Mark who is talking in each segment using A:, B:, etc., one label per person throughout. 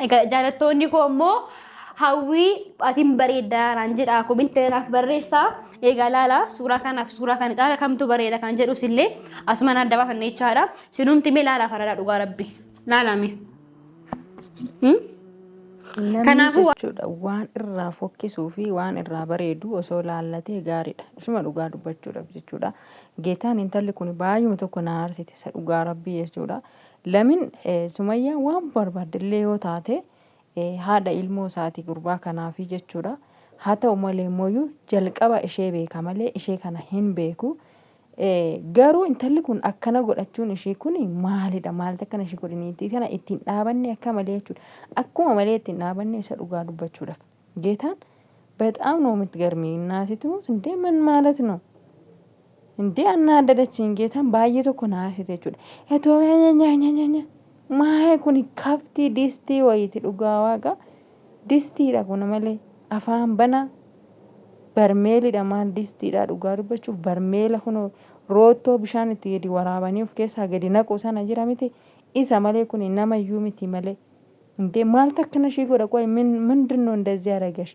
A: Egaa jaalattoonni koo immoo hawwii atiin bareeddaa naan jedhaa kominteenaaf barreessaa. Egaa laala suuraa kanaaf suuraa kana caala kamtu bareeda kan jedhus illee asuma adda baafanne jechaadha. Sinumti mee laalaaf haradhaa dhugaa rabbi. Laalame.
B: Namni jechuudha waan irraa fokkisuu fi waan irraa bareedu osoo laallatee gaariidha. Isuma dhugaa dubbachuudhaaf jechuudha. Geetaan intalli kun baay'uma tokko na aarsite isa dhugaa rabbii jechuudha. Lamin Sumayyaan waan barbaadillee yoo taate haadha ilmoo isaatii gurbaa kanaafi jechuudha. Haa ta'u malee immoo jalqaba ishee beeka malee ishee kana hin beeku. Garuu intalli kun akkana godhachuun ishee kun maalidha? Maaltu akkana ishee godhiniitii kana ittiin dhaabanne akka malee jechuudha. Akkuma malee ittiin dhaabanne isa dhugaa dubbachuudhaaf. Geetaan በጣም ነው የምትገርሚኝ እናቲቱ እንዴ ምን ማለት ነው እንዴ አናደደችኝ ጌታን ባየ tokko na aarsite jechuudha etoo ኛኛኛኛ ማይ kun kafti distii wayiti dhugaa waaqa distiidha kun malee afaan bana barmeelidha maal distiidha dhugaa dubbachuuf barmeela kun rootoo bishaan itti gadi waraabanii of keessaa gadi naqu sana jira miti isa malee kun nama iyyuu miti malee እንዴ ማልታ akkana ishee godha qoy ምንድነው እንደዚህ ያደረገሽ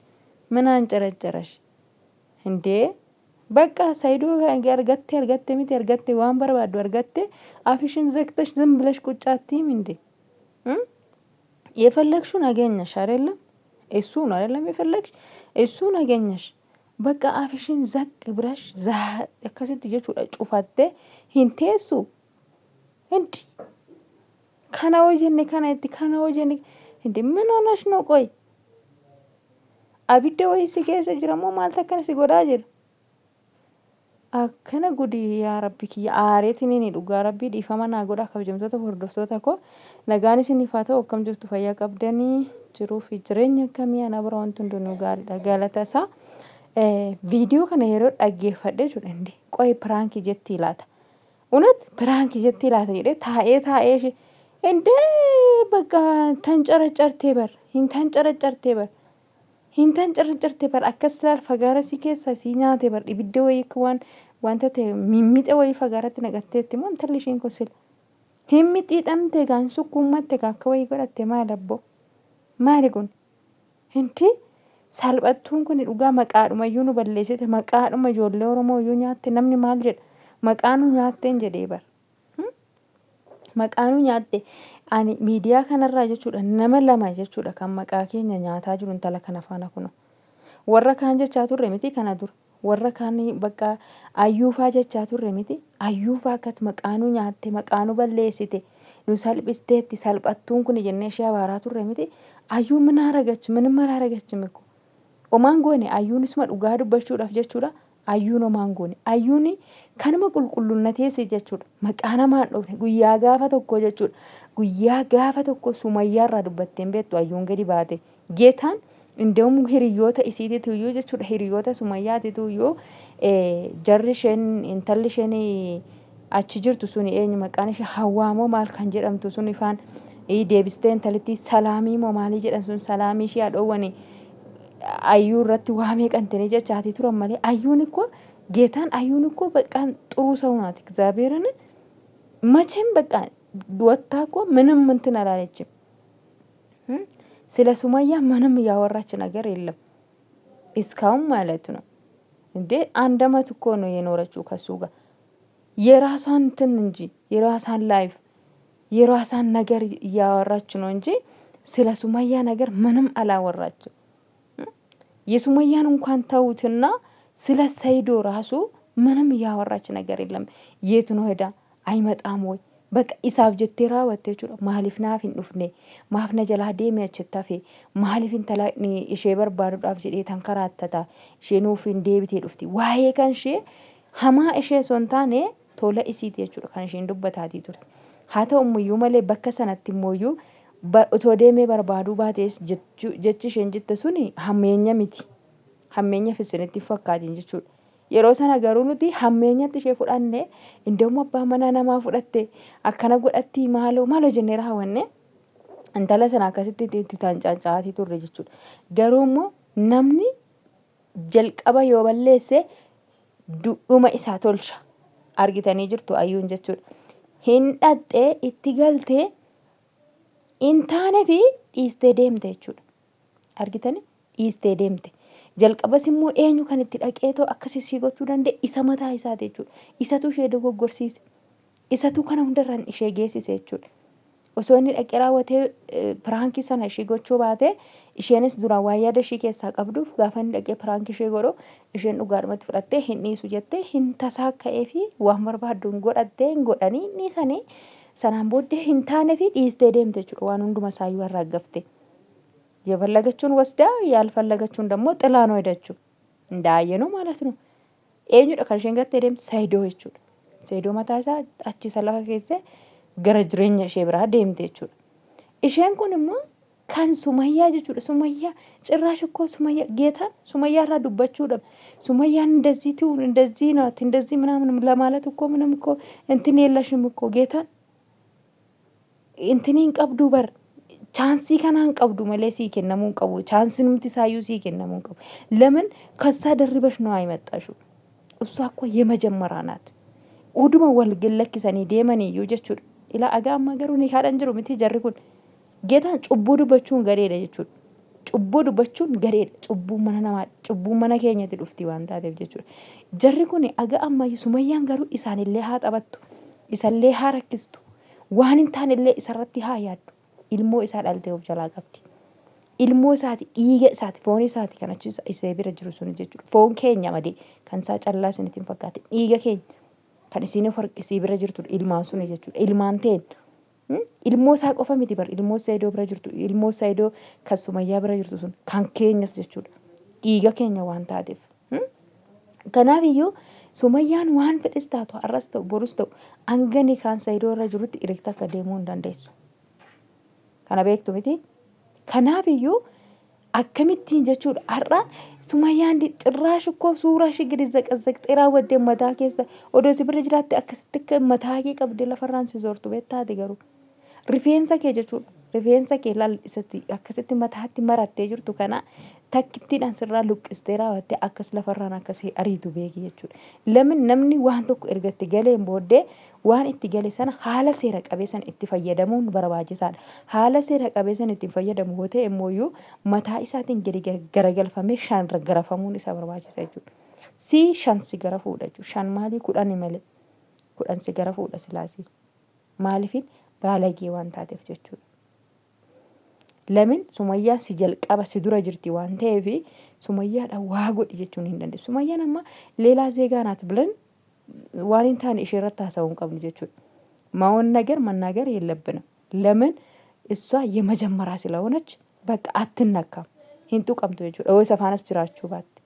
B: ምን አንጨረጨረሽ እንዴ በቃ ሳይዶ argatte miti argatte waan barbaadu argatte afishin ዘግተሽ ዝም ብለሽ ቁጭ አትይም እንዴ የፈለግሽውን አገኘሽ አይደለም እሱን አይደለም የፈለግሽ እሱን አገኘሽ በቃ afishin ዘቅ ብለሽ akkasitti jechuudha cufattee hin teessu እንዴ kana hojjenne kana itti kana hojjenne እንዴ ምን ሆነሽ ነው ቆይ abidda wayii si keessa jira moo maaltu akkana si godhaa jira akkana gudi yaa rabbi kiyya aareetiin inni dhugaa rabbii dhiifama naa godha kabajamtoota hordoftoota koo nagaan isiniif haa ta'u akkam jirtu fayyaa qabdanii jiruu fi jireenya akkamii ana bira wanti hundinuu gaariidha galata isaa viidiyoo kana yeroo dhaggeeffadhe jechuudha እንዴ ቆይ ፕራንክ jetti laata እውነት ፕራንክ jetti laata jedhee taa'ee እንዴ በቃ ተንጨረጨርቴ በር hintancarcarte bar akkas laal fagaara si keessa si nyaate bar ibidda wayii waan wanta ta'e mimmixe wayii fagaaratti naqatteetti moo intalli ishiin kun sila hin mixiidhamte gaan sukkuummatte akka wayii godhatte maal abbo maali kun hinti salphattuun kun dhugaa maqaadhumayyuu nu balleessite maqaadhuma ijoollee Oromoo iyyuu nyaatte namni maal jedha maqaanuu nyaatteen jedhee bar maqaanuu nyaatte ani miidiyaa kanarraa jechuudha nama lama jechuudha kan maqaa keenya nyaataa jiru intala kana faana kuno warra kaan jechaa turre miti kana dur warra kaan bakka ayyuufaa jechaa turre miti ayyuufaa akkas maqaanuu nyaatte maqaanuu balleessite nu salphisteetti salphattuun kun jennee ishee abaaraa turre miti ayyuu min haragachi min mara haragachi miku omaan goone ayyuunisuma dhugaa dubbachuudhaaf jechuudha ayyuun omaan goone ayyuuni kanuma qulqulluunnateessi jechuudha maqaa namaan dhofne guyyaa gaafa tokko jechuudha guyyaa gaafa tokko Sumayyaarraa dubbatteen beektu ayyuun gadi baate geetaan እንደውም hiriyoota isiititu iyyuu jechuudha hiriyoota Sumayyaatitu iyyuu jarri isheen intalli isheen achi jirtu suni eenyu maqaan ishee Hawwaa moo maal kan jedhamtu sun ifaan deebistee intalitti Salaamii moo maalii jedhan sun Salaamii ishee hadhoowwani ayyuu irratti waa meeqantanii jechaati turan malee ayyuun እኮ ጌታን አዩን እኮ በቃ ጥሩ ሰው ናት እግዚአብሔርን መቼም በቃ ወጣ እኮ ምንም እንትን አላለችም ስለ ሱመያ ምንም ያወራች ነገር የለም እስካሁን ማለት ነው እንዴ አንድ አመት እኮ ነው የኖረችው ከሱ ጋር የራሷን እንትን እንጂ የራሷን ላይፍ የራሷን ነገር ያወራች ነው እንጂ ስለ ሱመያ ነገር ምንም አላወራችም የሱመያን እንኳን ተውትና ስለ ሰይዶ ራሱ ምንም ያወራች ነገር የለም የት ነው ሄዳ አይመጣም ወይ በቃ ኢሳፍ ጀቴ ራወቴ ቹ ማሊፍናፍ እንዱፍኔ ማፍነ ጀላዴ ሚያችታፌ ማሊፍን ተላኒ እሺ በርባሩ ዳፍ ጀዴ ተንከራተታ ሼኑፍ እንዴብቴ ዱፍቲ ዋዬ ከንሺ ሀማ እሺ ሶንታኔ ቶለ ኢሲት የቹ ከንሺ እንዱበታቲ ቱርት ሀተው ሙዩ መሌ በከሰነት ሙዩ በኦቶዴሜ በርባዱ ባቴስ ጀችሽን ጅተሱኒ ሀሜኛ ሚቲ hammeenya fisinitti fakkaatiin jechuudha yeroo sana garuu nuti hammeenyatti ishee fudhanne indoomu abbaa manaa namaa fudhatte akkana godhatti maaloo jennee raawwanne intala sana akkasitti itti taancaacaatii turre jechuudha garuu immoo namni jalqaba yoo balleesse dhuma isaa tolcha argitanii jirtu ayyuun jechuudha hin dhaxxee itti galtee intaane fi dhiistee deemte jechuudha. Argitanii dhiistee deemte. Jalqabas immoo eenyu kan itti dhaqeetoo akkasii sii gochuu danda'e isa mataa isaati jechuudha. Isatu ishee dogoggorsiise. Isatu kana hundarraan ishee geessise jechuudha. Osoo inni dhaqee raawwatee piraankii sana ishee gochuu baate isheenis duraan waan yaada ishee keessaa qabduuf gaafa inni dhaqee piraankii ishee godhu isheen dhugaadhumatti fudhattee hin dhiisu jettee hin tasaa ka'ee fi waan barbaaddu hin godhattee hin godhanii hin dhiisanii sanaan booddee hin taane fi dhiistee deemte jechuudha. Waan hunduma isaayyuu arraggafte. የፈለገችውን ወስዳ ያልፈለገችውን ደግሞ ጥላ ነው ሄደችው። እንዳየነው ማለት ነው። eenyudha kan isheen gattee deemte Saayidoo jechuudha. Saayidoo mataa isaa achiisa lafa keessa gara jireenya ishee biraa deemte jechuudha. Isheen kun immoo kan Sumayyaa jechuudha. Sumayyaa ጭራሽ እኮ Sumayyaa ጌታን Sumayyaa irraa dubbachuudha. Sumayyaan እንደዚህ ትሁን እንደዚህ ናት እንደዚህ ምናምን ለማለት እኮ ምንም እኮ እንትን የለሽም እኮ ጌታን እንትኔን ቀብዱ በር ቻንሲ ከናን ቀብዱ malee sii kennamuu qabu. Chaansi numti isaayyuu sii kennamuu qabu. ለምን ከሳ ደርበሽ ነው አይመጣሽው? እሷ እኮ የመጀመሪያ ናት። ኡዱማ ወልገለክሰኒ deemaniyyuu jechuudha. Ilaa agaa amma garuu ni haadhan jiru miti jarri kun. Geetaan cubbuu dubbachuun gareedha jechuudha. Cubbuu dubbachuun gareedha. Cubbuun mana namaa cubbuun mana keenyatti dhufti waan taateef jechuudha. Jarri kun agaa ammayyuu Sumayyaan garuu isaanillee haa taphattu. Isallee haa rakkistu. Waan hin taanellee isarratti haa yaaddu. Ilmoo isaa dhaltee of jalaa qabdi. Ilmoo isaati dhiiga isaati foon isaati kan achi isee bira jiru sun jechuudha. Foon keenya malee kan isaa callaa isinitti hin fakkaate dhiiga keenya kan isiin isii bira jirtudha ilmaan sun jechuudha. Ilmaan ta'een ilmoo isaa qofa miti bar ilmoo Saayidoo bira jirtu ilmoo Saayidoo kan Sumayyaa bira jirtu sun kan keenyas jechuudha. Dhiiga keenya waan taateef. Kanaaf iyyuu Sumayyaan waan fedhes taatu har'as ta'u borus ta'u hangani kan Saayidoo irra jirutti irratti akka deemuu hin dandeessu. Kana beektu miti. Kanaaf iyyuu akkamittiin jechuudha har'a Sumayyaan ጭራሽ እኮ suuraa ishee gadi zaqazaqxee raawwattee mataa keessa odoo si bira jiraatte akkasitti akka mataa kee qabdee lafarraan si soortu beektaati garuu rifeensa kee jechuudha. Rifeensa kee lalisatti akkasitti mataatti marattee jirtu kana takkittiidhaan sirraa luqqistee raawwattee akkas lafarraan akkasii ariitu beeki jechuudha. Lamin namni waan tokko ergatti galeen booddee waan itti gale sana haala seera qabeessan itti fayyadamuun barbaachisaadha. Haala seera qabeessan itti fayyadamu yoo ta'e immoo mataa isaatiin gadi garagalfamee shan garafamuun isa barbaachisa jechuudha. Si shan si gara fuudha jechuudha. Shan maalii 10 malee 10 si gara fuudha silaasii. Maaliifin baalagee waan taateef jechuudha. Lamin Sumayyaan si jalqaba si dura jirti waan ta'eef Sumayyaadha waa godhi jechuun hin dandeessu. Sumayyaan amma leelaa zeegaa naat bilan waan hin taane ishee irratti haasa'uu hin qabnu jechuudha. ማውን ነገር መናገር የለብንም። ለምን እሷ የመጀመሪያ ስለሆነች በቃ አትነካም። ሂንቱ ቀምቶ jechuudha. Waysa faanas jiraachuu baatte.